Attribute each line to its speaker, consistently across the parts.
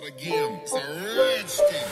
Speaker 1: again. It's a redskin.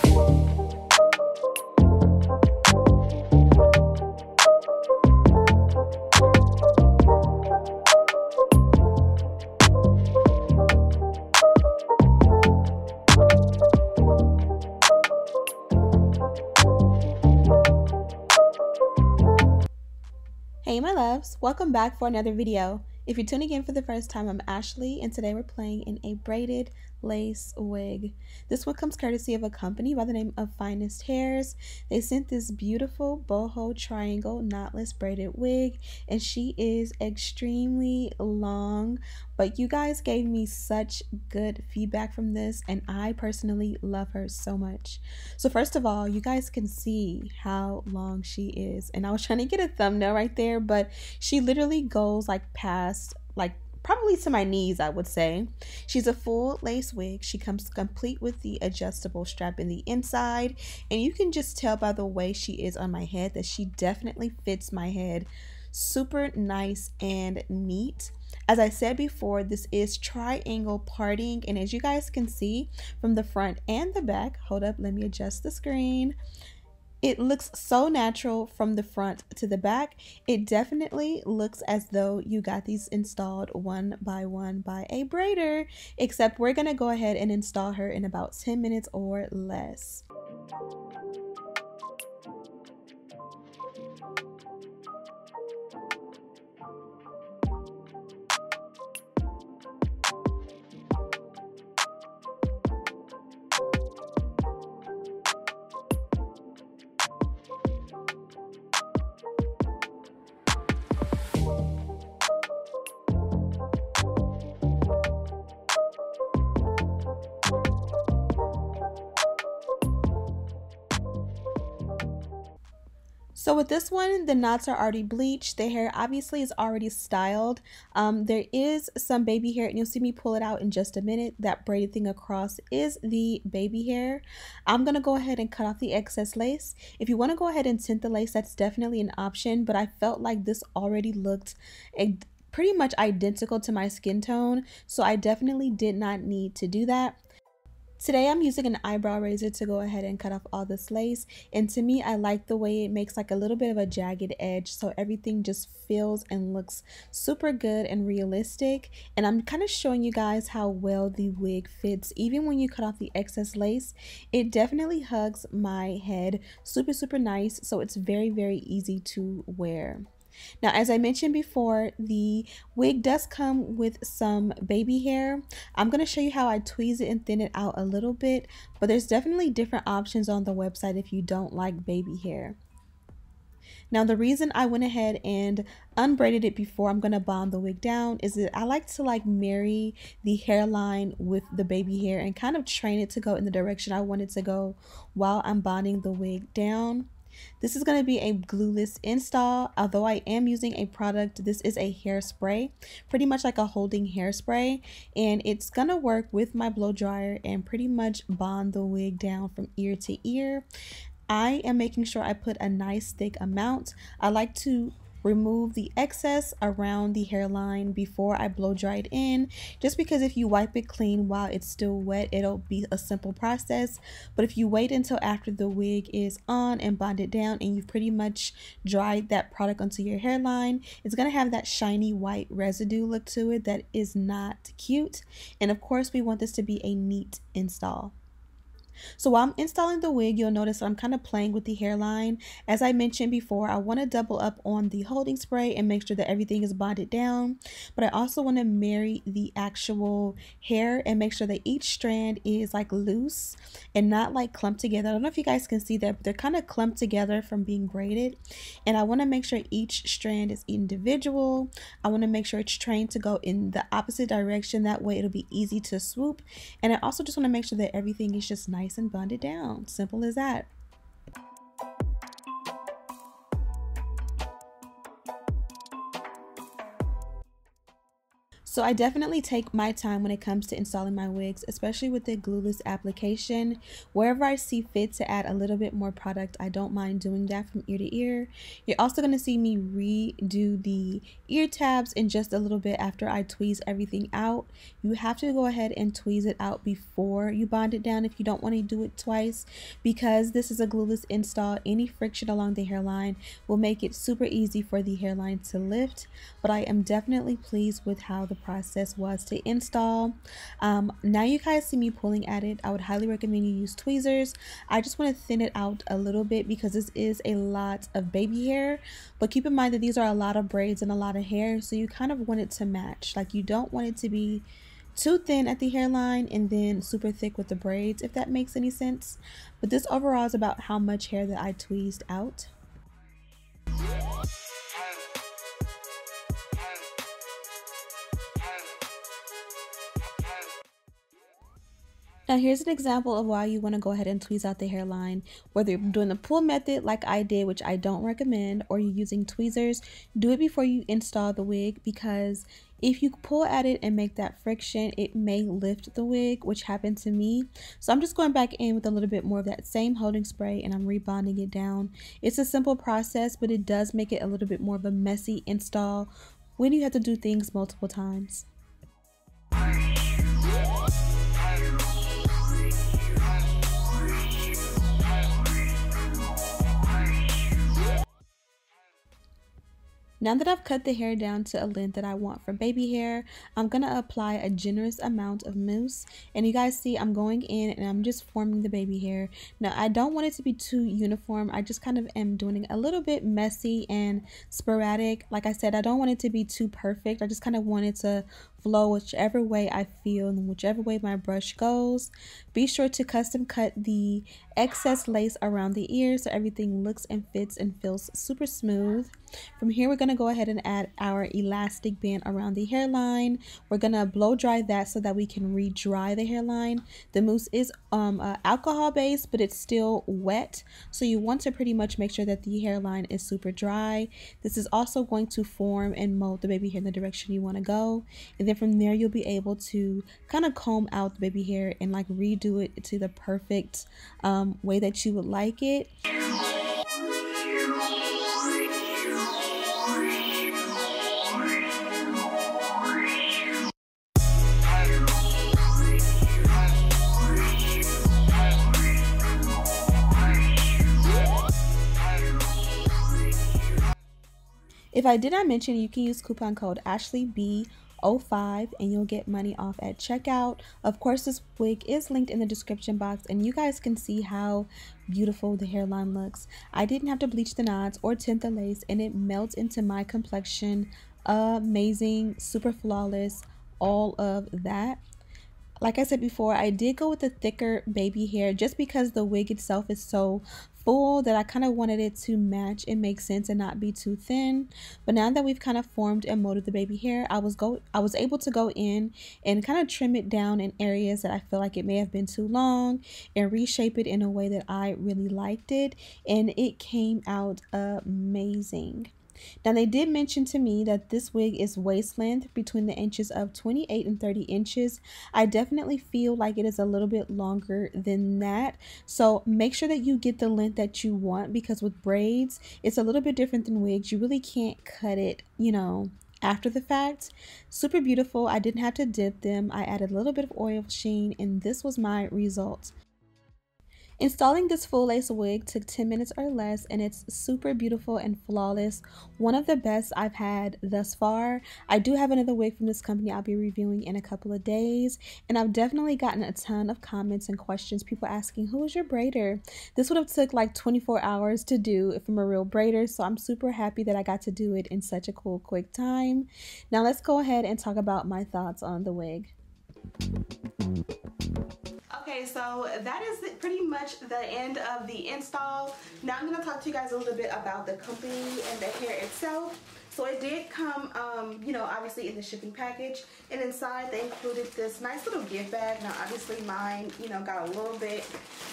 Speaker 2: Hey my loves, welcome back for another video. If you're tuning in for the first time, I'm Ashley and today we're playing in a braided lace wig. This one comes courtesy of a company by the name of Finest Hairs. They sent this beautiful boho triangle knotless braided wig and she is extremely long, but you guys gave me such good feedback from this and I personally love her so much. So first of all, you guys can see how long she is, and I was trying to get a thumbnail right there, but she literally goes like past probably to my knees, I would say. She's a full lace wig. She comes complete with the adjustable strap in the inside, and you can just tell by the way she is on my head that she definitely fits my head super nice and neat. As I said before, this is triangle parting, and as you guys can see from the front and the back, hold up, let me adjust the screen. It looks so natural from the front to the back. It definitely looks as though you got these installed one by a braider, except we're gonna go ahead and install her in about 10 minutes or less. So with this one, the knots are already bleached. The hair obviously is already styled. There is some baby hair, and you'll see me pull it out in just a minute. That braided thing across is the baby hair. I'm going to go ahead and cut off the excess lace. If you want to go ahead and tint the lace, that's definitely an option, but I felt like this already looked pretty much identical to my skin tone, so I definitely did not need to do that. Today I'm using an eyebrow razor to go ahead and cut off all this lace, and to me I like the way it makes like a little bit of a jagged edge, so everything just feels and looks super good and realistic. And I'm kind of showing you guys how well the wig fits. Even when you cut off the excess lace, it definitely hugs my head super nice, so it's very easy to wear. Now, as I mentioned before, the wig does come with some baby hair. I'm going to show you how I tweeze it and thin it out a little bit, but there's definitely different options on the website if you don't like baby hair. Now, the reason I went ahead and unbraided it before I'm going to bond the wig down is that I like to marry the hairline with the baby hair and kind of train it to go in the direction I want it to go while I'm bonding the wig down. This is going to be a glueless install, although I am using a product. This is a hairspray, pretty much like a holding hairspray, and it's going to work with my blow dryer and pretty much bond the wig down from ear to ear. I am making sure I put a nice thick amount. I like to remove the excess around the hairline before I blow dry it in, just because if you wipe it clean while it's still wet, it'll be a simple process. But if you wait until after the wig is on and bonded down and you've pretty much dried that product onto your hairline, it's going to have that shiny white residue look to it that is not cute. And of course, we want this to be a neat install. So while I'm installing the wig, you'll notice I'm kind of playing with the hairline. As I mentioned before, I want to double up on the holding spray and make sure that everything is bonded down. But I also want to marry the actual hair and make sure that each strand is loose and not clumped together. I don't know if you guys can see that, but they're kind of clumped together from being braided. And I want to make sure each strand is individual. I want to make sure it's trained to go in the opposite direction. That way it'll be easy to swoop. And I also just want to make sure that everything is just nice and bonded down. Simple as that. So I definitely take my time when it comes to installing my wigs, especially with the glueless application. Wherever I see fit to add a little bit more product, I don't mind doing that from ear to ear. You're also going to see me redo the ear tabs in just a little bit after I tweeze everything out. You have to go ahead and tweeze it out before you bond it down if you don't want to do it twice, because this is a glueless install. Any friction along the hairline will make it super easy for the hairline to lift, but I am definitely pleased with how the process was to install. Now you guys see me pulling at it. I would highly recommend you use tweezers. I just want to thin it out a little bit because this is a lot of baby hair, but keep in mind that these are a lot of braids and a lot of hair, so you kind of want it to match. Like, you don't want it to be too thin at the hairline and then super thick with the braids, if that makes any sense. But this overall is about how much hair that I tweezed out. Now here's an example of why you want to go ahead and tweeze out the hairline. Whether you're doing the pull method like I did, which I don't recommend, or you're using tweezers, do it before you install the wig, because if you pull at it and make that friction, it may lift the wig, which happened to me. So I'm just going back in with a little bit more of that same holding spray and I'm rebonding it down. It's a simple process, but it does make it a little bit more of a messy install when you have to do things multiple times. Now that I've cut the hair down to a length that I want for baby hair, I'm going to apply a generous amount of mousse. And you guys see I'm going in and I'm just forming the baby hair. Now I don't want it to be too uniform. I just kind of am doing it a little bit messy and sporadic. Like I said, I don't want it to be too perfect. I just kind of want it to flow whichever way I feel and whichever way my brush goes. Be sure to custom cut the excess lace around the ear so everything looks and fits and feels super smooth. From here, we're going to go ahead and add our elastic band around the hairline. We're going to blow dry that so that we can re-dry the hairline. The mousse is alcohol based, but it's still wet, so you want to pretty much make sure that the hairline is super dry. This is also going to form and mold the baby hair in the direction you want to go, and then from there you'll be able to kind of comb out the baby hair and like redo it to the perfect way that you would like it. If I did not mention, you can use coupon code AshleyB05 and you'll get money off at checkout. Of course, this wig is linked in the description box and you guys can see how beautiful the hairline looks. I didn't have to bleach the knots or tint the lace and it melts into my complexion. Amazing, super flawless, all of that. Like I said before, I did go with the thicker baby hair just because the wig itself is so full that I kind of wanted it to match and make sense and not be too thin. But now that we've kind of formed and molded the baby hair, I was able to go in and kind of trim it down in areas that I feel like it may have been too long and reshape it in a way that I really liked it, and it came out amazing. Now they did mention to me that this wig is waist length between the inches of 28 and 30 inches. I definitely feel like it is a little bit longer than that. So make sure that you get the length that you want, because with braids, it's a little bit different than wigs. You really can't cut it, you know, after the fact. Super beautiful. I didn't have to dip them. I added a little bit of oil sheen and this was my result. Installing this full lace wig took 10 minutes or less and it's super beautiful and flawless. One of the best I've had thus far. I do have another wig from this company I'll be reviewing in a couple of days, and I've definitely gotten a ton of comments and questions, people asking, who is your braider? This would have took like 24 hours to do from a real braider, so I'm super happy that I got to do it in such a cool quick time. Now let's go ahead and talk about my thoughts on the wig. Okay, so that is pretty much the end of the install. Now I'm going to talk to you guys a little bit about the company and the hair itself. So it did come, you know, obviously in the shipping package, and inside they included this nice little gift bag. Now obviously mine, you know, got a little bit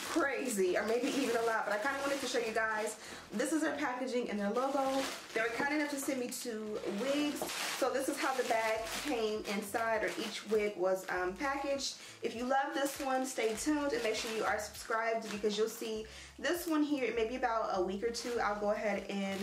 Speaker 2: crazy, or maybe even a lot, but I kind of wanted to show you guys. This is their packaging and their logo. They were kind enough to send me 2 wigs, so this is how the bag came inside, or each wig was packaged. If you love this one, stay tuned and make sure you are subscribed, because you'll see this one here in maybe about a week or 2. I'll go ahead and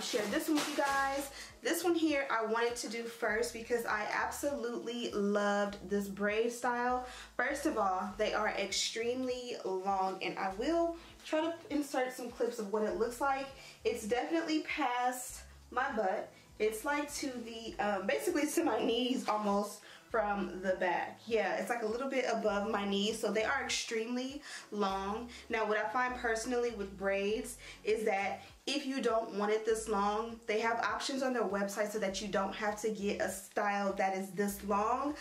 Speaker 2: share this one with you guys. This one here I wanted to do first because I absolutely loved this braid style. First of all, they are extremely long, and I will try to insert some clips of what it looks like. It's definitely past my butt. It's like to the, basically to my knees almost from the back. Yeah, it's like a little bit above my knees, so they are extremely long. Now what I find personally with braids is that if you don't want it this long, they have options on their website so that you don't have to get a style that is this long,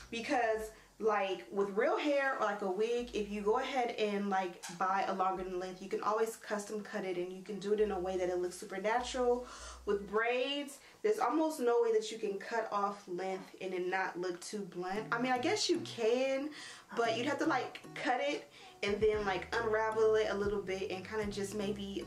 Speaker 2: because like with real hair or like a wig, if you go ahead and like buy a longer length, you can always custom cut it, and you can do it in a way that it looks super natural. With braids, there's almost no way that you can cut off length and it not look too blunt. I mean, I guess you can, but you'd have to like cut it and then like unravel it a little bit and kind of just maybe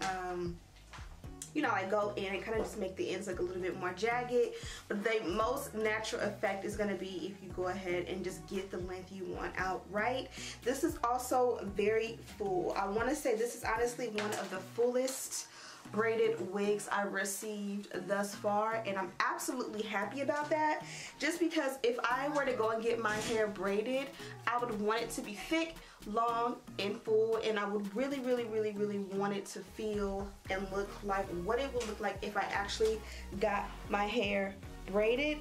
Speaker 2: you know, like go in and kind of just make the ends look a little bit more jagged. But the most natural effect is going to be if you go ahead and just get the length you want out right. This is also very full. I want to say this is honestly one of the fullest braided wigs I've received thus far, and I'm absolutely happy about that, just because if I were to go and get my hair braided, I would want it to be thick, long, and full, and I would really want it to feel and look like what it would look like if I actually got my hair braided.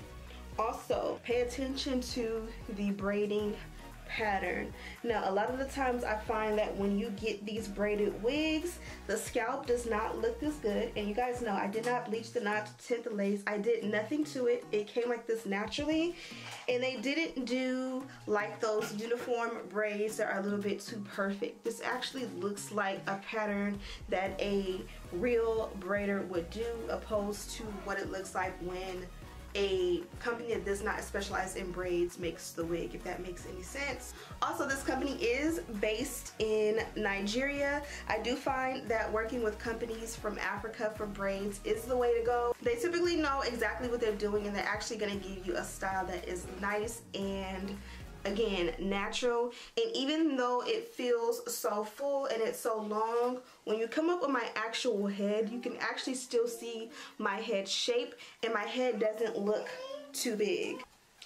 Speaker 2: Also, pay attention to the braiding pattern. Now a lot of the times I find that when you get these braided wigs, the scalp does not look this good, and you guys know I did not bleach the knots, tint the lace, I did nothing to it. It came like this naturally, and they didn't do like those uniform braids that are a little bit too perfect. This actually looks like a pattern that a real braider would do, opposed to what it looks like when a company that does not specialize in braids makes the wig, if that makes any sense. Also, this company is based in Nigeria. I do find that working with companies from Africa for braids is the way to go. They typically know exactly what they're doing, and they're actually going to give you a style that is nice and, again, natural. And even though it feels so full and it's so long, when you come up with my actual head, you can actually still see my head shape, and my head doesn't look too big.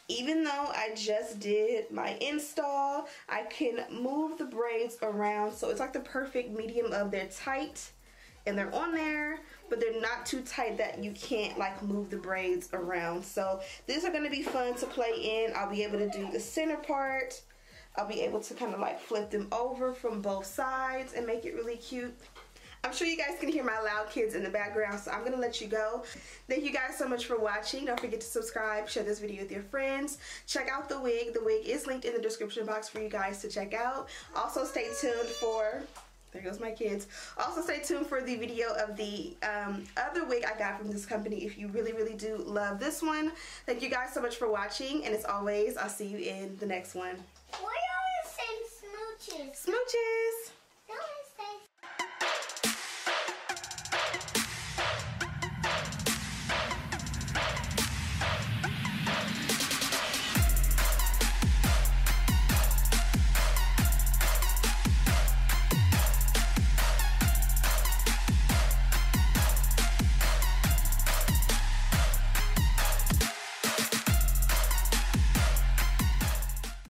Speaker 2: Even though I just did my install, I can move the braids around, so it's like the perfect medium of they're tight and they're on there, but they're not too tight that you can't like move the braids around. So these are going to be fun to play in. I'll be able to do the center part. I'll be able to kind of like flip them over from both sides and make it really cute. I'm sure you guys can hear my loud kids in the background, so I'm going to let you go. Thank you guys so much for watching. Don't forget to subscribe, share this video with your friends. Check out the wig. The wig is linked in the description box for you guys to check out. Also stay tuned for... There goes my kids. Also stay tuned for the video of the other wig I got from this company if you really do love this one. Thank you guys so much for watching, and as always, I'll see you in the next one.
Speaker 3: Why are you saying smooches?
Speaker 2: Smooches!